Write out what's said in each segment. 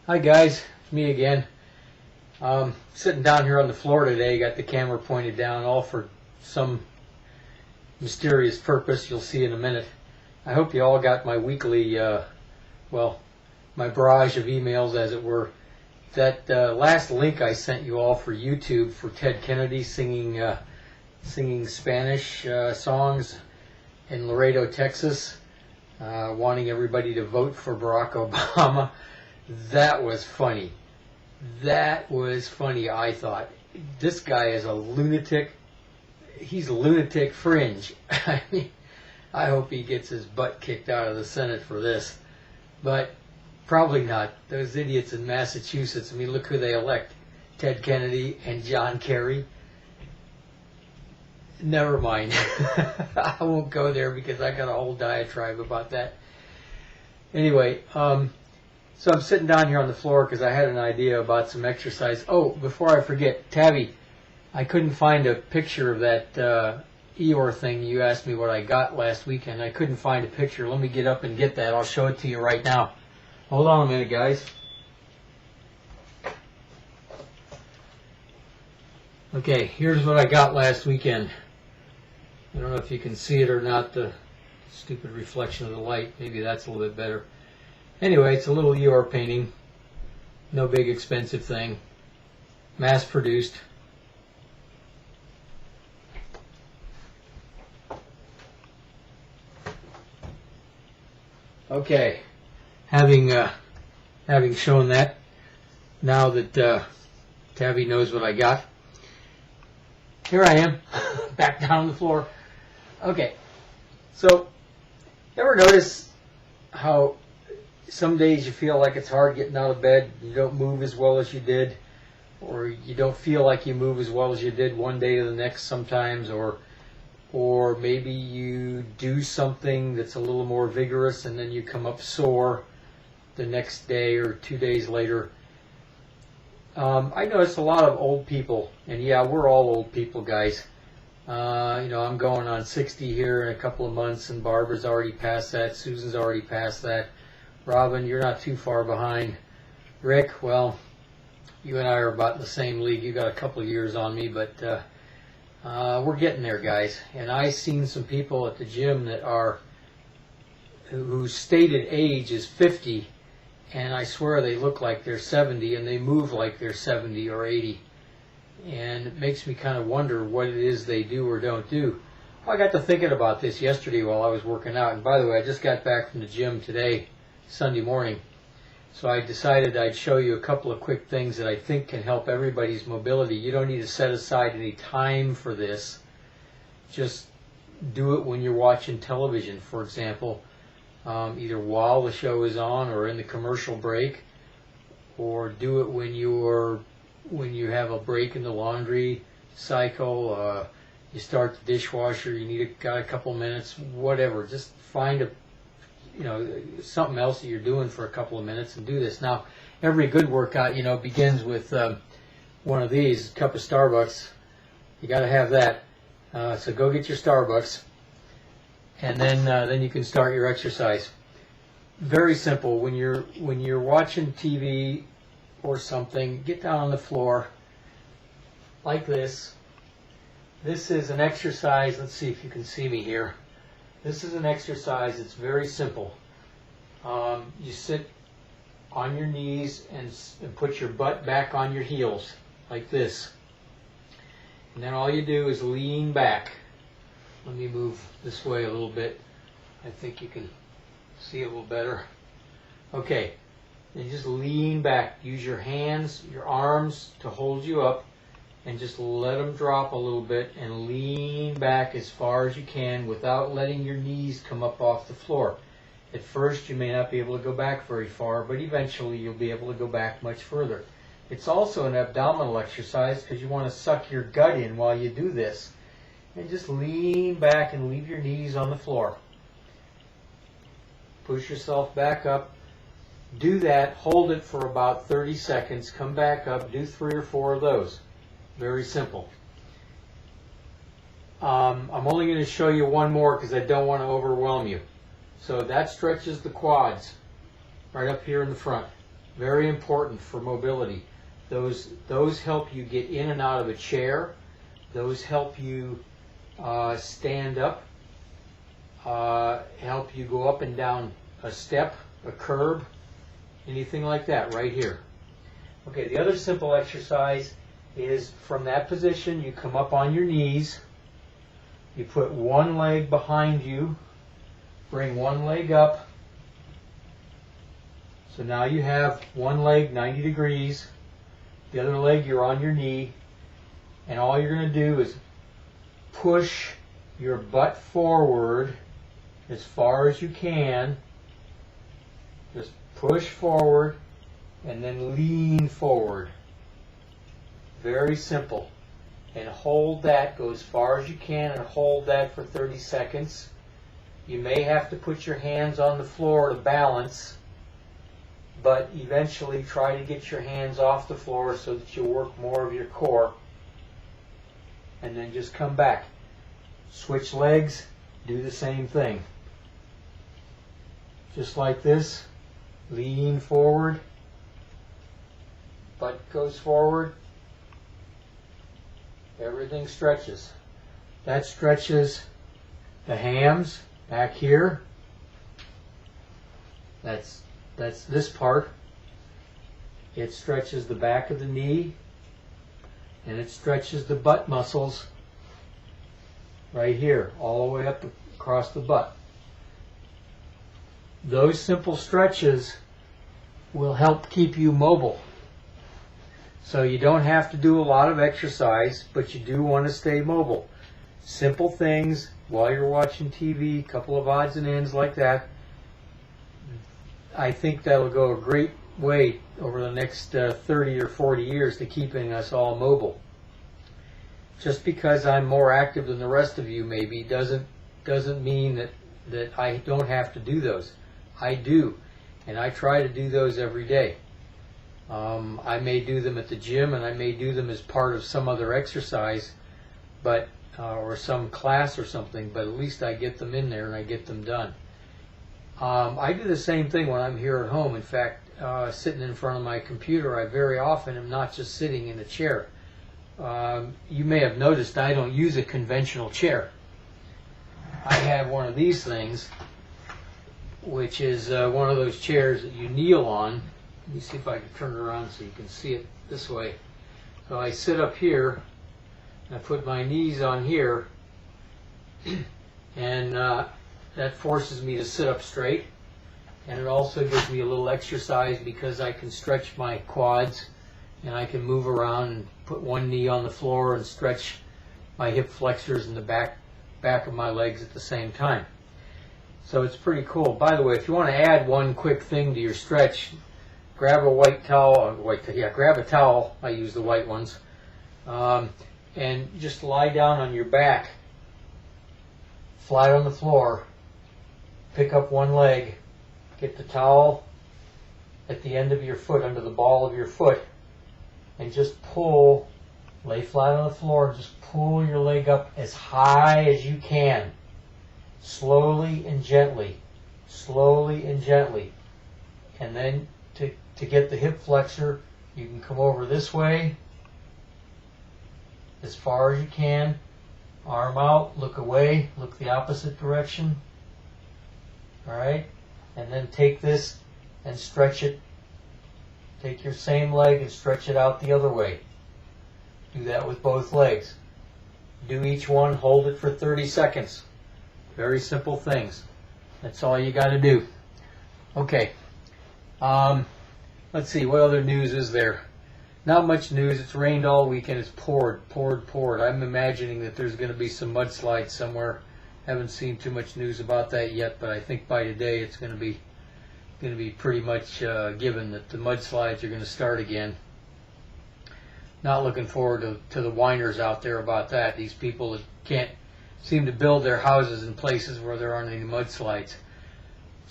Hi guys, it's me again. Sitting down here on the floor today, got the camera pointed down, all for some mysterious purpose you'll see in a minute. I hope you all got my weekly, my barrage of emails, as it were. That last link I sent you all for YouTube for Ted Kennedy singing Spanish songs in Laredo, Texas, wanting everybody to vote for Barack Obama. That was funny. That was funny, I thought. This guy is a lunatic. He's a lunatic fringe. I mean, I hope he gets his butt kicked out of the Senate for this. But probably not. Those idiots in Massachusetts, I mean, look who they elect. Ted Kennedy and John Kerry. Never mind. I won't go there because I got a whole diatribe about that. Anyway, so I'm sitting down here on the floor because I had an idea about some exercise. Oh, before I forget, Tabby, I couldn't find a picture of that Eeyore thing you asked me what I got last weekend. I couldn't find a picture. Let me get up and get that. I'll show it to you right now. Hold on a minute, guys. Okay, here's what I got last weekend. I don't know if you can see it or not, the stupid reflection of the light. Maybe that's a little bit better. Anyway, it's a little Eeyore painting. No big expensive thing. Mass produced. Okay. Having shown that, now that Tabby knows what I got, here I am, back down on the floor. Okay. So, ever notice how some days you feel like it's hard getting out of bed, you don't move as well as you did, or you don't feel like you move as well as you did one day to the next sometimes, or maybe you do something that's a little more vigorous and then you come up sore the next day or 2 days later. I notice a lot of old people, and yeah, we're all old people, guys. I'm going on 60 here in a couple of months, and Barbara's already past that, Susan's already past that. Robin, you're not too far behind. Rick, well, you and I are about in the same league. You got a couple of years on me, but we're getting there, guys. And I've seen some people at the gym that are whose stated age is 50, and I swear they look like they're 70, and they move like they're 70 or 80. And it makes me kind of wonder what it is they do or don't do. Well, I got to thinking about this yesterday while I was working out. And by the way, I just got back from the gym today, Sunday morning. So I decided I'd show you a couple of quick things that I think can help everybody's mobility. You don't need to set aside any time for this. Just do it when you're watching television, for example, either while the show is on or in the commercial break, or do it when you have a break in the laundry cycle, you start the dishwasher, you got a couple minutes, whatever. Just find something else that you're doing for a couple of minutes and do this. Now, every good workout, begins with one of these, a cup of Starbucks. You got to have that. So go get your Starbucks, and then you can start your exercise. Very simple. When you're watching TV or something, get down on the floor like this. This is an exercise. Let's see if you can see me here. This is an exercise. It's very simple. You sit on your knees and put your butt back on your heels like this. And then all you do is lean back. Let me move this way a little bit. I think you can see a little better. Okay. And just lean back. Use your hands, your arms to hold you up, and just let them drop a little bit and lean back as far as you can without letting your knees come up off the floor. At first you may not be able to go back very far, but eventually you'll be able to go back much further. It's also an abdominal exercise because you want to suck your gut in while you do this. And just lean back and leave your knees on the floor. Push yourself back up. Do that, hold it for about 30 seconds, come back up, do 3 or 4 of those. Very simple. I'm only going to show you one more because I don't want to overwhelm you. So that stretches the quads right up here in the front. Very important for mobility. Those help you get in and out of a chair. Those help you stand up, help you go up and down a step, a curb, anything like that right here. Okay, the other simple exercise is from that position, you come up on your knees, you put one leg behind you, bring one leg up. So now you have one leg 90 degrees, the other leg you're on your knee, and all you're going to do is push your butt forward as far as you can. Just push forward and then lean forward. Very simple. And hold that, go as far as you can and hold that for 30 seconds. You may have to put your hands on the floor to balance, but eventually try to get your hands off the floor so that you work more of your core. And then just come back. Switch legs, do the same thing. Just like this, lean forward, butt goes forward, everything stretches. That stretches the hams back here. That's this part. It stretches the back of the knee, and it stretches the butt muscles right here, all the way up across the butt. Those simple stretches will help keep you mobile. So you don't have to do a lot of exercise, but you do want to stay mobile. Simple things while you're watching TV, a couple of odds and ends like that. I think that'll go a great way over the next 30 or 40 years to keeping us all mobile. Just because I'm more active than the rest of you maybe doesn't mean that I don't have to do those. I do, and I try to do those every day. I may do them at the gym, and I may do them as part of some other exercise, but or some class or something, but at least I get them in there and I get them done. I do the same thing when I'm here at home. In fact, sitting in front of my computer, I very often am not just sitting in a chair. You may have noticed I don't use a conventional chair. I have one of these things, which is one of those chairs that you kneel on. Let me see if I can turn it around so you can see it this way. So I sit up here, and I put my knees on here, and that forces me to sit up straight. And it also gives me a little exercise because I can stretch my quads, and I can move around and put one knee on the floor and stretch my hip flexors and the back of my legs at the same time. So it's pretty cool. By the way, if you want to add one quick thing to your stretch, grab a white towel, grab a towel, I use the white ones, and just lie down on your back, flat on the floor, pick up one leg, get the towel at the end of your foot, under the ball of your foot, and just pull, lay flat on the floor, and just pull your leg up as high as you can. Slowly and gently, slowly and gently. And then to get the hip flexor, you can come over this way as far as you can. Arm out, look away, look the opposite direction. Alright? And then take this and stretch it. Take your same leg and stretch it out the other way. Do that with both legs. Do each one, hold it for 30 seconds. Very simple things. That's all you got to do. Okay. Let's see, what other news is there? Not much news. It's rained all weekend. It's poured. I'm imagining that there's going to be some mudslides somewhere. Haven't seen too much news about that yet, but I think by today it's going to be pretty much given that the mudslides are going to start again. Not looking forward to the whiners out there about that. These people that can't seem to build their houses in places where there aren't any mudslides.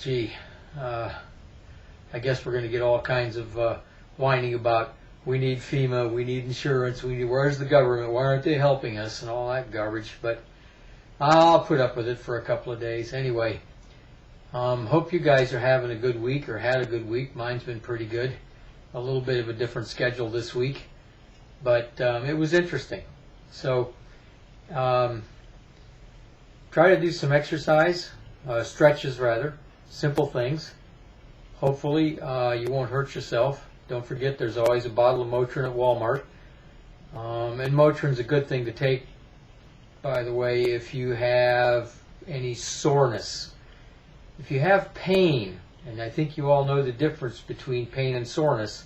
Gee, I guess we're going to get all kinds of whining about we need FEMA, we need insurance, where's the government, why aren't they helping us, and all that garbage. But I'll put up with it for a couple of days. Anyway, hope you guys are having a good week or had a good week. Mine's been pretty good. a little bit of a different schedule this week, but it was interesting. So try to do some exercise, stretches rather, simple things. Hopefully you won't hurt yourself. Don't forget there's always a bottle of Motrin at Walmart. And Motrin's a good thing to take, by the way, if you have any soreness. If you have pain, and I think you all know the difference between pain and soreness,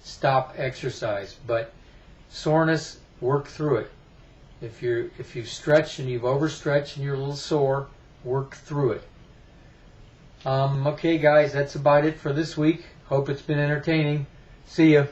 stop exercise. But soreness, work through it. If you've stretched and you've overstretched and you're a little sore, work through it. Okay guys, that's about it for this week. Hope it's been entertaining. See ya.